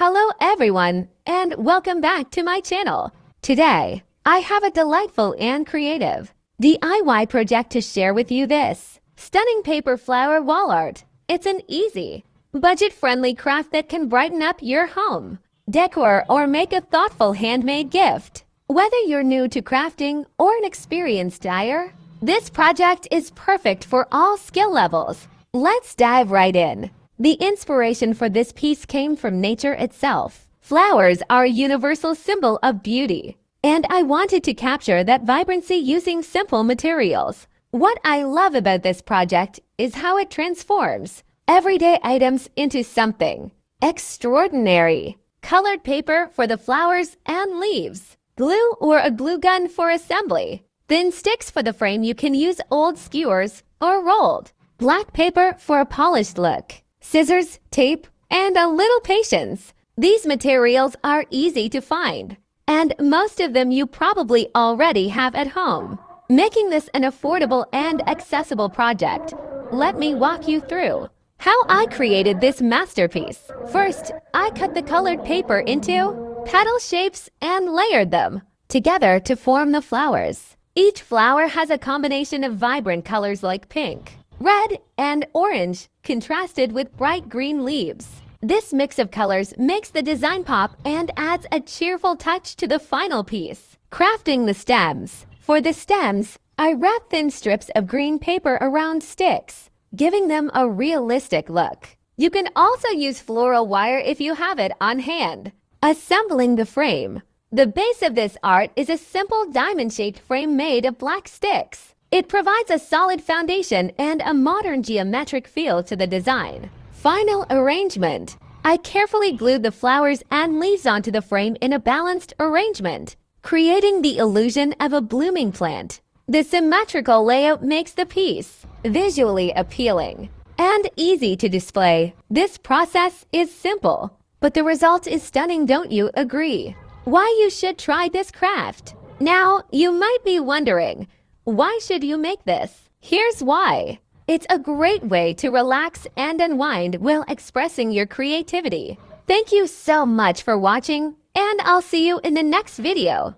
Hello everyone, and welcome back to my channel. Today, I have a delightful and creative DIY project to share with you. This stunning paper flower wall art. It's an easy, budget-friendly craft that can brighten up your home, decor, or make a thoughtful handmade gift. Whether you're new to crafting or an experienced dyer, this project is perfect for all skill levels. Let's dive right in. The inspiration for this piece came from nature itself. Flowers are a universal symbol of beauty, and I wanted to capture that vibrancy using simple materials. What I love about this project is how it transforms everyday items into something extraordinary. Colored paper for the flowers and leaves, glue or a glue gun for assembly, thin sticks for the frame. You can use old skewers or rolled, black paper for a polished look, scissors, tape, and a little patience. These materials are easy to find, and most of them you probably already have at home, making this an affordable and accessible project. Let me walk you through how I created this masterpiece. First, I cut the colored paper into petal shapes and layered them together to form the flowers. Each flower has a combination of vibrant colors like pink, red, and orange, contrasted with bright green leaves. This mix of colors makes the design pop and adds a cheerful touch to the final piece. Crafting the stems. For the stems, I wrap thin strips of green paper around sticks, giving them a realistic look. You can also use floral wire if you have it on hand. Assembling the frame. The base of this art is a simple diamond-shaped frame made of black sticks. It provides a solid foundation and a modern geometric feel to the design. Final arrangement. I carefully glued the flowers and leaves onto the frame in a balanced arrangement, creating the illusion of a blooming plant. The symmetrical layout makes the piece visually appealing and easy to display. This process is simple, but the result is stunning, don't you agree? Why you should try this craft. Now, you might be wondering, why should you make this? Here's why. It's a great way to relax and unwind while expressing your creativity. Thank you so much for watching, and I'll see you in the next video.